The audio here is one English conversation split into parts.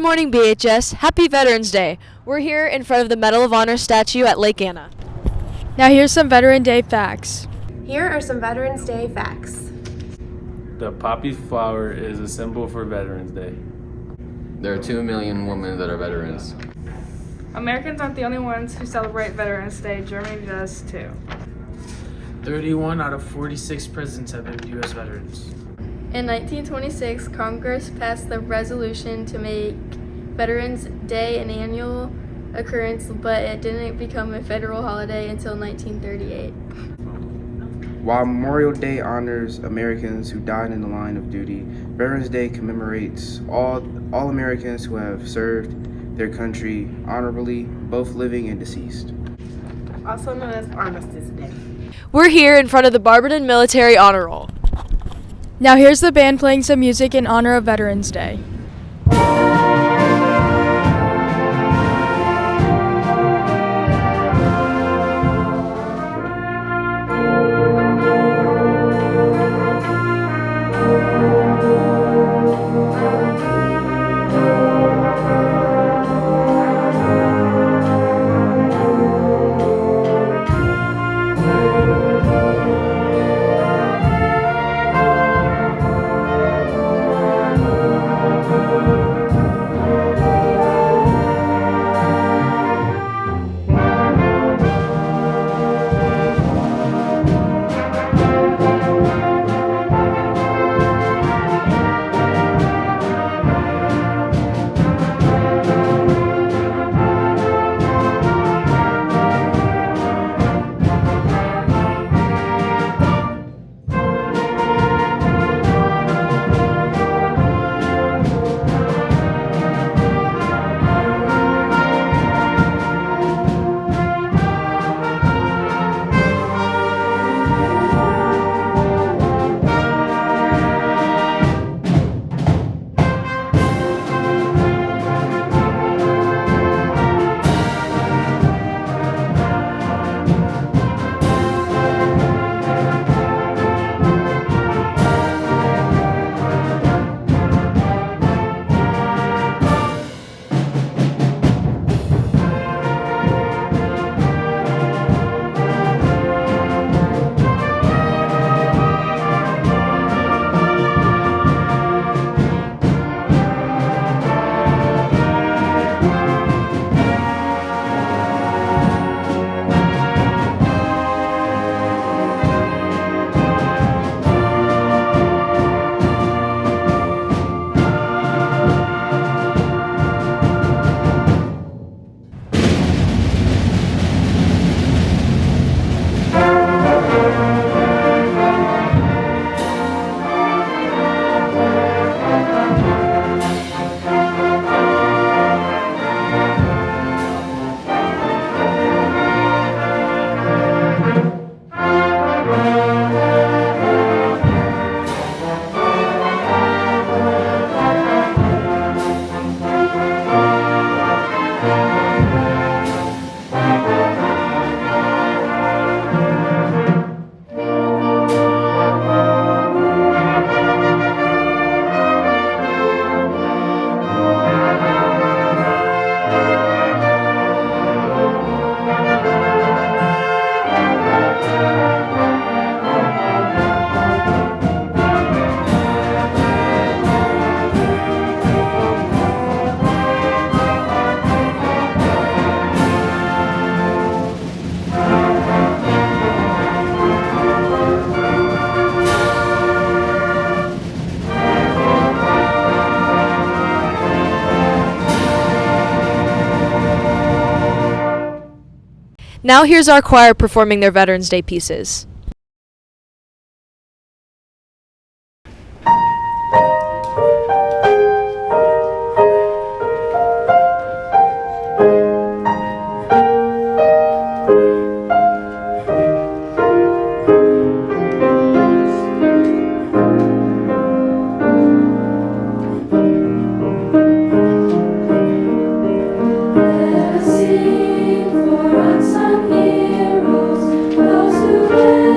Morning BHS. Happy Veterans Day. We're here in front of the Medal of Honor statue at Lake Anna. Now here's some Veteran Day facts. Here are some Veterans Day facts. The poppy flower is a symbol for Veterans Day. There are 2 million women that are veterans. Americans aren't the only ones who celebrate Veterans Day. Germany does too. 31 out of 46 presidents have been U.S. veterans. In 1926, Congress passed the resolution to make Veterans Day an annual occurrence, but it didn't become a federal holiday until 1938. While Memorial Day honors Americans who died in the line of duty, Veterans Day commemorates all Americans who have served their country honorably, both living and deceased. Also known as Armistice Day. We're here in front of the Barberton Military Honor Roll. Now here's the band playing some music in honor of Veterans Day. Now here's our choir performing their Veterans Day pieces. Sing for unsung heroes, those who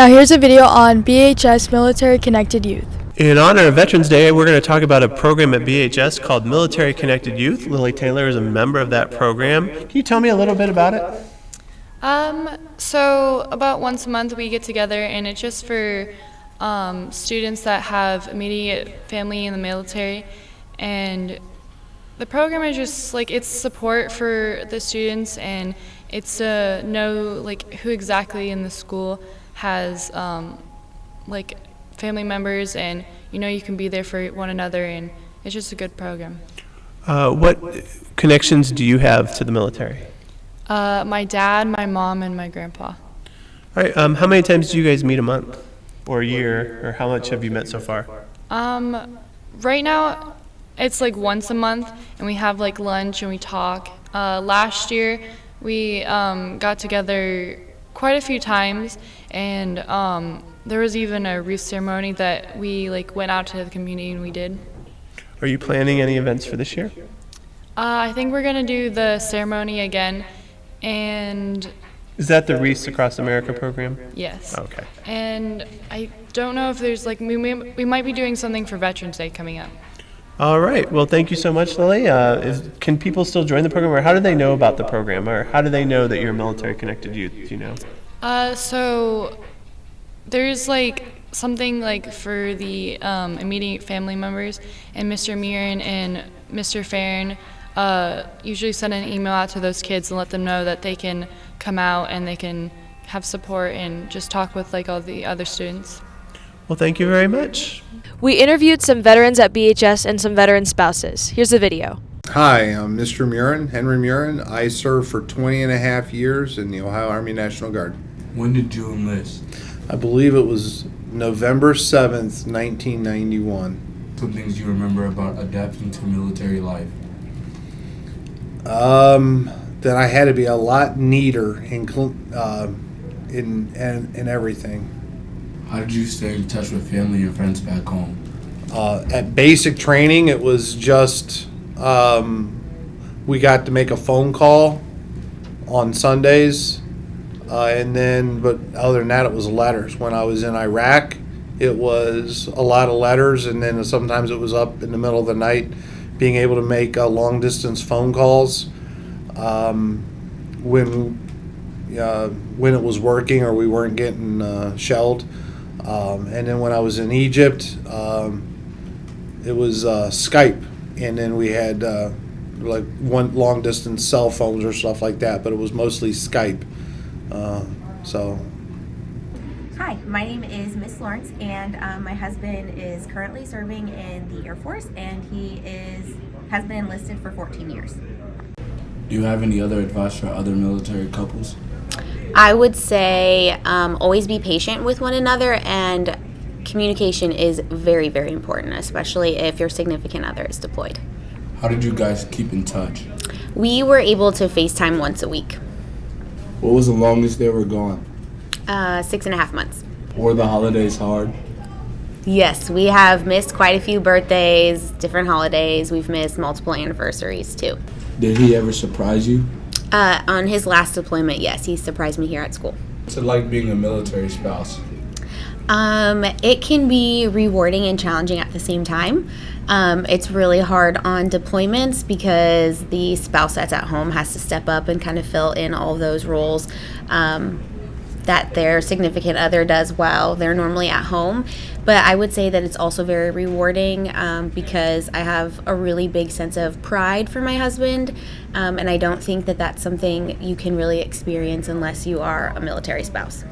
Now here's a video on BHS Military Connected Youth. In honor of Veterans Day, we're going to talk about a program at BHS called Military Connected Youth. Lily Taylor is a member of that program. Can you tell me a little bit about it? So about once a month we get together, and it's just for students that have immediate family in the military, and the program is just like it's support for the students, and it's to know like who exactly in the school has like family members, and you can be there for one another, and it's just a good program. What connections do you have to the military? My dad, my mom, and my grandpa. All right. How many times do you guys meet a month or a year, or how much have you met so far? Right now it's like once a month, and we have like lunch and we talk. Last year we got together quite a few times, and there was even a wreath ceremony that we like went out to the community and we did. Are you planning any events for this year? I think we're gonna do the ceremony again, and Is that the Wreaths Across America program? yes. Okay. And I don't know if there's like we might be doing something for Veterans Day coming up. All right. Well, thank you so much, Lily. Can people still join the program, or how do they know about the program, or how do they know that you're military connected youth? Do you know? So there's like something like for the immediate family members, and Mr. Mirren and Mr. Farron usually send an email out to those kids and let them know that they can come out and they can have support and just talk with like all the other students. Well, thank you very much. We interviewed some veterans at BHS and some veteran spouses. Here's the video. Hi, I'm Mr. Murin, Henry Murin. I served for 20 and a half years in the Ohio Army National Guard. When did you enlist? I believe it was November 7th, 1991. Some things you remember about adapting to military life? That I had to be a lot neater in everything. How did you stay in touch with family and friends back home? At basic training, it was just we got to make a phone call on Sundays, but other than that, it was letters. When I was in Iraq, it was a lot of letters, and then sometimes it was up in the middle of the night, being able to make long distance phone calls when it was working or we weren't getting shelled. And then when I was in Egypt, it was Skype, and then we had like one long distance cell phones or stuff like that, but it was mostly Skype. Hi, my name is Miss Lawrence, and my husband is currently serving in the Air Force, and he has been enlisted for 14 years. Do you have any other advice for other military couples? I would say always be patient with one another, and communication is very, very important, especially if your significant other is deployed. How did you guys keep in touch? We were able to FaceTime once a week. What was the longest they were gone? 6.5 months. Were the holidays hard? Yes, we have missed quite a few birthdays, different holidays. We've missed multiple anniversaries too. Did he ever surprise you? On his last deployment, yes, he surprised me here at school. What's it like being a military spouse? It can be rewarding and challenging at the same time. It's really hard on deployments because the spouse that's at home has to step up and kind of fill in all of those roles that their significant other does while they're normally at home. But I would say that it's also very rewarding because I have a really big sense of pride for my husband, and I don't think that that's something you can really experience unless you are a military spouse.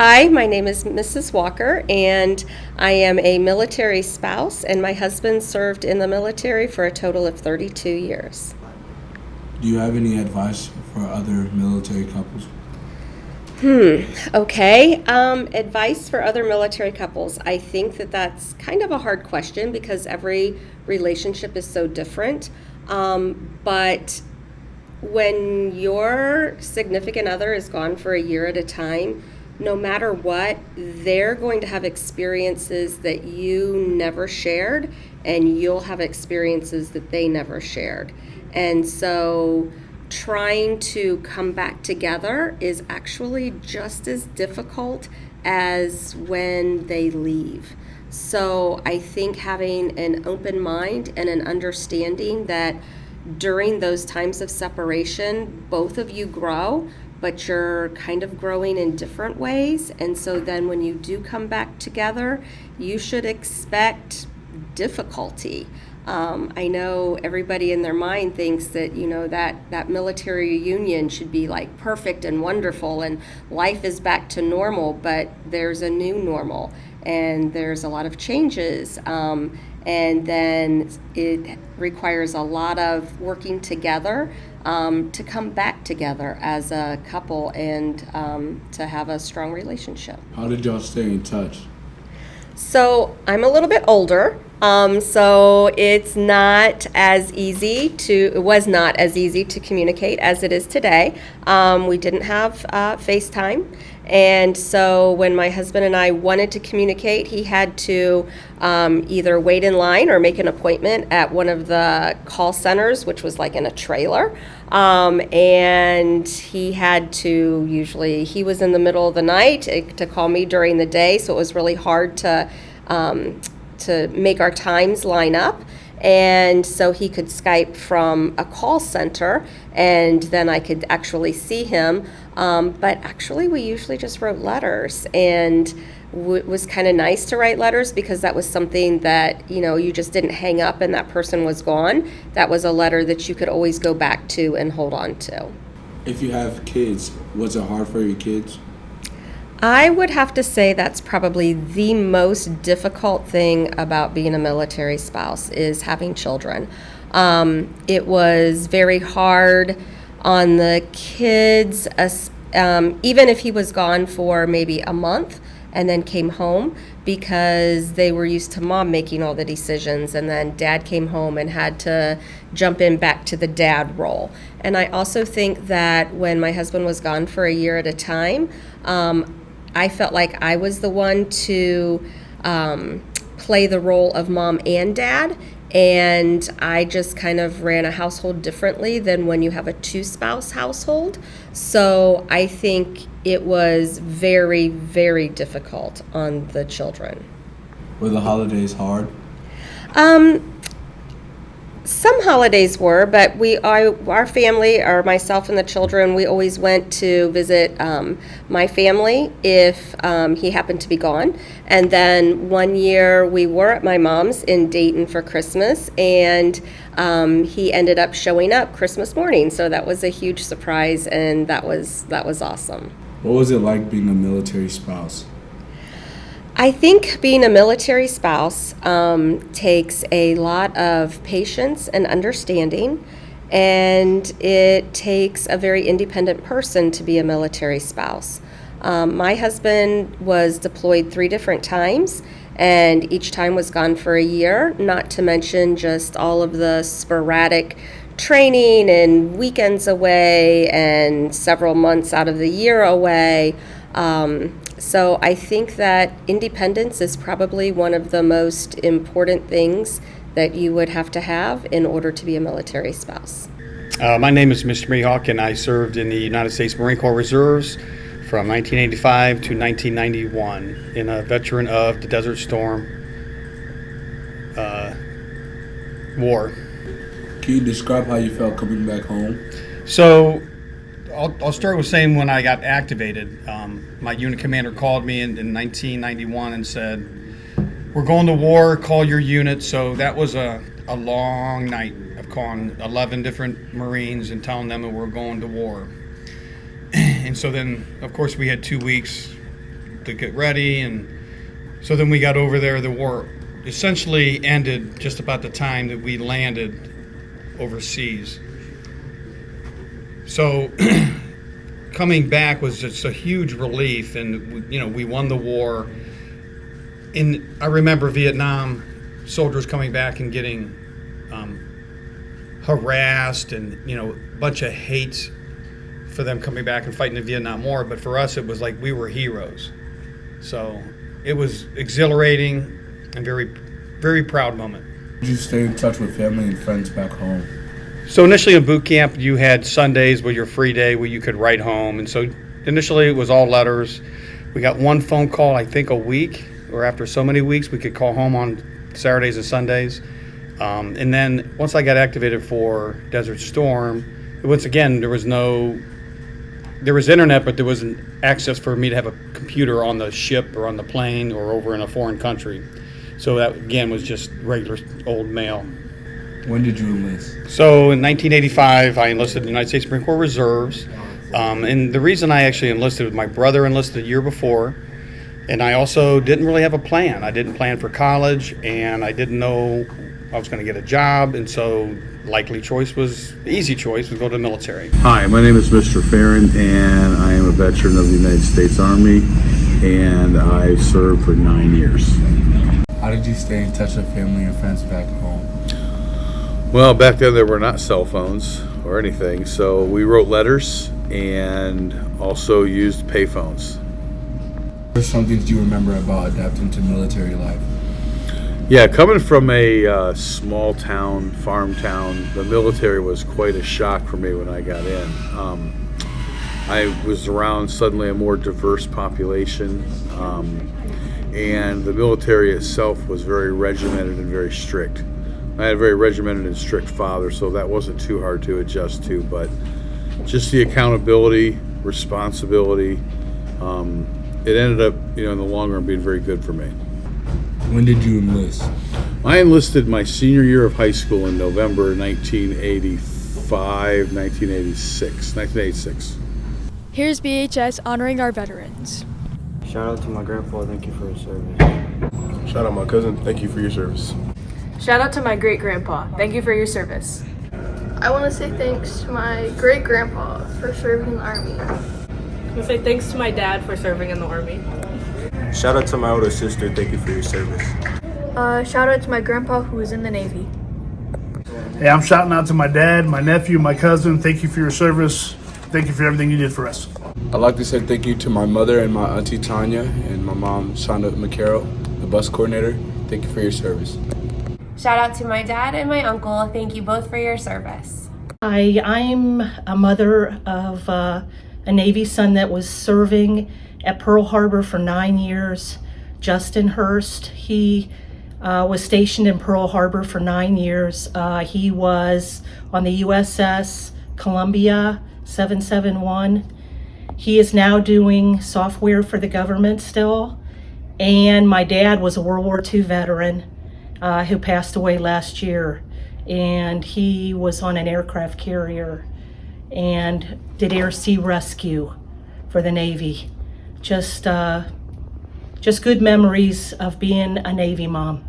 Hi, my name is Mrs. Walker, and I am a military spouse, and my husband served in the military for a total of 32 years. Do you have any advice for other military couples? Okay. Advice for other military couples. I think that that's kind of a hard question because every relationship is so different. But when your significant other is gone for a year at a time, no matter what, they're going to have experiences that you never shared, and you'll have experiences that they never shared. And so trying to come back together is actually just as difficult as when they leave. So I think having an open mind and an understanding that during those times of separation, both of you grow, but you're kind of growing in different ways. And so then when you do come back together, you should expect difficulty. I know everybody in their mind thinks that, that military reunion should be like perfect and wonderful and life is back to normal, but there's a new normal and there's a lot of changes. And then it requires a lot of working together to come back together as a couple and to have a strong relationship. How did y'all stay in touch? So I'm a little bit older, so it was not as easy to communicate as it is today. We didn't have FaceTime. And so when my husband and I wanted to communicate, he had to either wait in line or make an appointment at one of the call centers, which was like in a trailer. And he had to he was in the middle of the night to call me during the day. So it was really hard to make our times line up. And so he could Skype from a call center, and then I could actually see him. But actually, we usually just wrote letters, and it was kind of nice to write letters because that was something that, you just didn't hang up and that person was gone. That was a letter that you could always go back to and hold on to. If you have kids, was it hard for your kids? I would have to say that's probably the most difficult thing about being a military spouse is having children. It was very hard on the kids, even if he was gone for maybe a month and then came home, because they were used to mom making all the decisions, and then dad came home and had to jump in back to the dad role. And I also think that when my husband was gone for a year at a time, I felt like I was the one to play the role of mom and dad, and I just kind of ran a household differently than when you have a two-spouse household. So I think it was very, very difficult on the children. Were the holidays hard? Some holidays were, but our family, or myself and the children, we always went to visit my family if he happened to be gone. And then one year we were at my mom's in Dayton for Christmas, and he ended up showing up Christmas morning. So that was a huge surprise, and that was awesome. What was it like being a military spouse? I think being a military spouse takes a lot of patience and understanding, and it takes a very independent person to be a military spouse. My husband was deployed 3 different times, and each time was gone for a year, not to mention just all of the sporadic training and weekends away and several months out of the year away. So I think that independence is probably one of the most important things that you would have to have in order to be a military spouse. My name is Mr. Mihawk, and I served in the United States Marine Corps Reserves from 1985 to 1991, and a veteran of the Desert Storm War. Can you describe how you felt coming back home? So I'll start with saying when I got activated, my unit commander called me in 1991 and said, "We're going to war, call your unit." So that was a long night of calling 11 different Marines and telling them that we're going to war. And so then, of course, we had 2 weeks to get ready, and so then we got over there. The war essentially ended just about the time that we landed overseas. So coming back was just a huge relief, and we won the war. And I remember Vietnam soldiers coming back and getting harassed, and a bunch of hate for them coming back and fighting the Vietnam War. But for us, it was like we were heroes. So it was exhilarating and very, very proud moment. Did you stay in touch with family and friends back home? So initially in boot camp, you had Sundays with your free day where you could write home. And so initially it was all letters. We got one phone call, I think, a week, or after so many weeks, we could call home on Saturdays and Sundays. And then once I got activated for Desert Storm, once again, there was internet, but there wasn't access for me to have a computer on the ship or on the plane or over in a foreign country. So that, again, was just regular old mail. When did you enlist? So in 1985, I enlisted in the United States Marine Corps Reserves. And the reason I actually enlisted was my brother enlisted a year before. And I also didn't really have a plan. I didn't plan for college, and I didn't know I was going to get a job. And so easy choice was go to the military. Hi, my name is Mr. Farron, and I am a veteran of the United States Army, and I served for 9 years. How did you stay in touch with family and friends back home? Well, back then there were not cell phones or anything, so we wrote letters and also used payphones. What are some things you remember about adapting to military life? Yeah, coming from a small town, farm town, the military was quite a shock for me when I got in. I was around suddenly a more diverse population, and the military itself was very regimented and very strict. I had a very regimented and strict father, so that wasn't too hard to adjust to, but just the accountability, responsibility, it ended up, in the long run being very good for me. When did you enlist? I enlisted my senior year of high school in November 1986. Here's BHS honoring our veterans. Shout out to my grandpa, thank you for his service. Shout out my cousin, thank you for your service. Shout out to my great-grandpa. Thank you for your service. I want to say thanks to my great-grandpa for serving in the Army. I want to say thanks to my dad for serving in the Army. Shout out to my older sister, thank you for your service. Shout out to my grandpa who was in the Navy. Hey, I'm shouting out to my dad, my nephew, my cousin. Thank you for your service. Thank you for everything you did for us. I'd like to say thank you to my mother and my auntie Tanya and my mom, Shonda McCarroll, the bus coordinator. Thank you for your service. Shout out to my dad and my uncle. Thank you both for your service. I'm a mother of a Navy son that was serving at Pearl Harbor for 9 years. Justin Hurst, he was stationed in Pearl Harbor for 9 years. He was on the USS Columbia 771. He is now doing software for the government still. And my dad was a World War II veteran who passed away last year. And he was on an aircraft carrier and did air sea rescue for the Navy. Just good memories of being a Navy mom.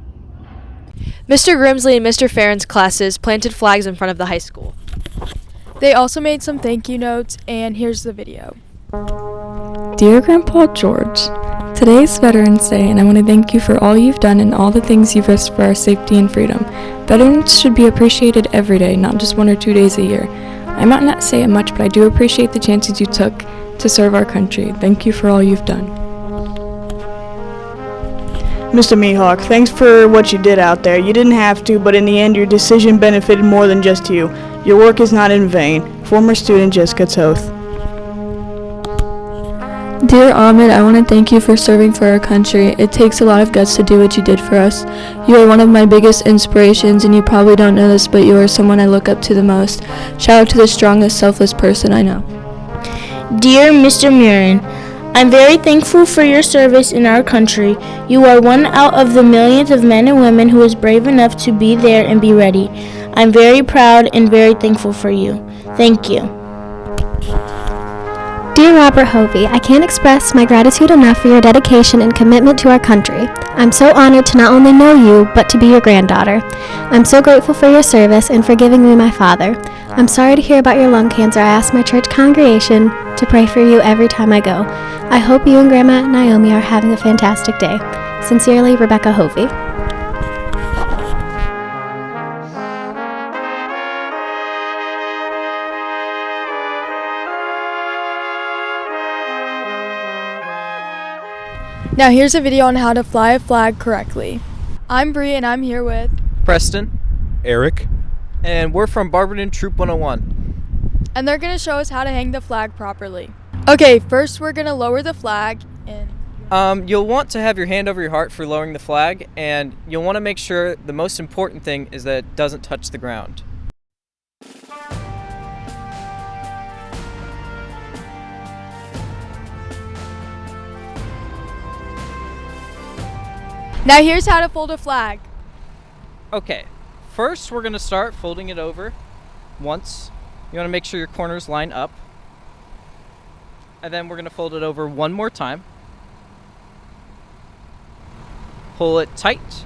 Mr. Grimsley and Mr. Farron's classes planted flags in front of the high school. They also made some thank you notes, and here's the video. Dear Grandpa George, today is Veterans Day, and I want to thank you for all you've done and all the things you've risked for our safety and freedom. Veterans should be appreciated every day, not just 1 or 2 days a year. I might not say it much, but I do appreciate the chances you took to serve our country. Thank you for all you've done. Mr. Mihawk, thanks for what you did out there. You didn't have to, but in the end, your decision benefited more than just you. Your work is not in vain. Former student Jessica Toth. Dear Ahmed, I want to thank you for serving for our country. It takes a lot of guts to do what you did for us. You are one of my biggest inspirations, and you probably don't know this, but you are someone I look up to the most. Shout out to the strongest, selfless person I know. Dear Mr. Murin, I'm very thankful for your service in our country. You are one out of the millions of men and women who is brave enough to be there and be ready. I'm very proud and very thankful for you. Thank you. Dear Robert Hovey, I can't express my gratitude enough for your dedication and commitment to our country. I'm so honored to not only know you, but to be your granddaughter. I'm so grateful for your service and for giving me my father. I'm sorry to hear about your lung cancer. I ask my church congregation to pray for you every time I go. I hope you and Grandma Naomi are having a fantastic day. Sincerely, Rebecca Hovey. Now here's a video on how to fly a flag correctly. I'm Bree and I'm here with Preston, Eric, and we're from Barberton Troop 101. and they're going to show us how to hang the flag properly. Okay, first we're going to lower the flag and You'll want to have your hand over your heart for lowering the flag, and you'll want to make sure the most important thing is that it doesn't touch the ground. now here's how to fold a flag. Okay, first we're going to start folding it over once. You want to make sure your corners line up. And then we're going to fold it over one more time. Pull it tight.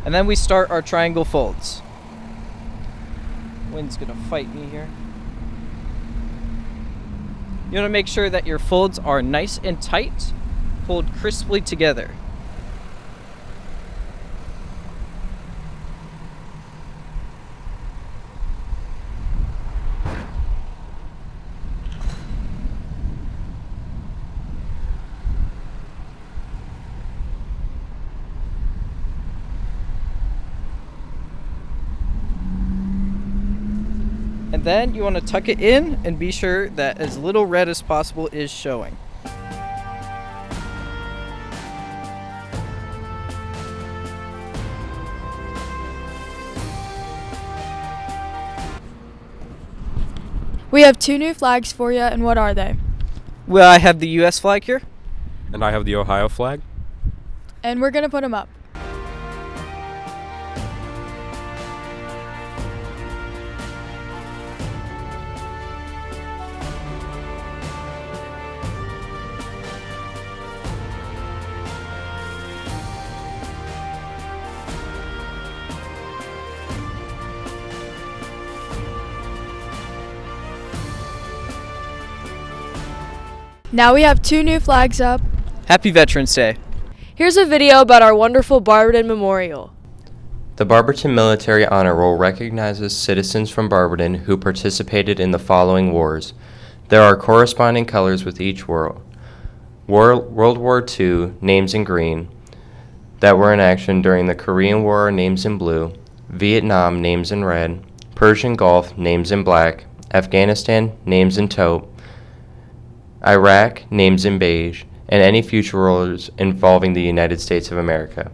And then we start our triangle folds. Wind's going to fight me here. You want to make sure that your folds are nice and tight, pulled crisply together. And then you want to tuck it in and be sure that as little red as possible is showing. We have two new flags for you, and what are they? Well, I have the US flag here. and I have the Ohio flag. And we're going to put them up. Now we have two new flags up. Happy Veterans Day. Here's a video about our wonderful Barberton Memorial. The Barberton Military Honor Roll recognizes citizens from Barberton who participated in the following wars. There are corresponding colors with each war. World War II, names in green, that were in action during the Korean War, names in blue, Vietnam, names in red, Persian Gulf, names in black, Afghanistan, names in taupe, Iraq, names in beige, and any future rollers involving the United States of America.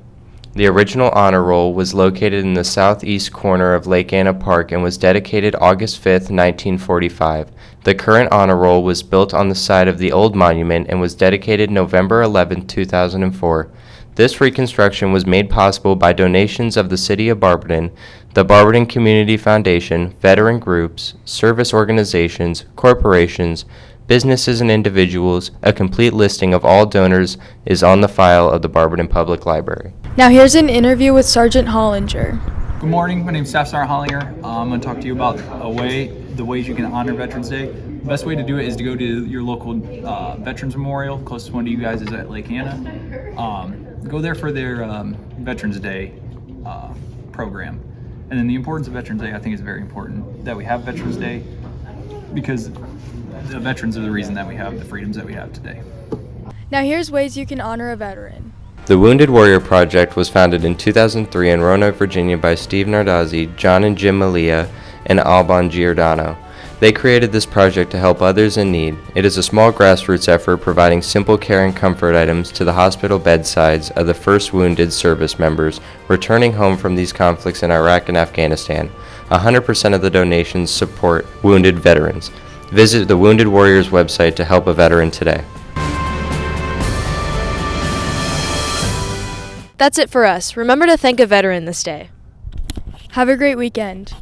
The original honor roll was located in the southeast corner of Lake Anna Park and was dedicated August 5, 1945. The current honor roll was built on the site of the old monument and was dedicated November 11, 2004. This reconstruction was made possible by donations of the City of Barberton, the Barberton Community Foundation, veteran groups, service organizations, corporations, businesses and individuals. A complete listing of all donors is on the file of the Barberton Public Library. Now here's an interview with Sergeant Hollinger. Good morning, my name is Staff Sergeant Hollinger. I'm going to talk to you about the ways you can honor Veterans Day. The best way to do it is to go to your local Veterans Memorial. Closest one to you guys is at Lake Anna. Go there for their Veterans Day program. And then the importance of Veterans Day, I think, is very important that we have Veterans Day, because the veterans are the reason that we have the freedoms that we have today. Now here's ways you can honor a veteran. The Wounded Warrior Project was founded in 2003 in Roanoke, Virginia by Steve Nardazzi, John and Jim Malia, and Alban Giordano. They created this project to help others in need. It is a small grassroots effort providing simple care and comfort items to the hospital bedsides of the first wounded service members returning home from these conflicts in Iraq and Afghanistan. 100% of the donations support wounded veterans. Visit the Wounded Warriors website to help a veteran today. That's it for us. Remember to thank a veteran this day. Have a great weekend.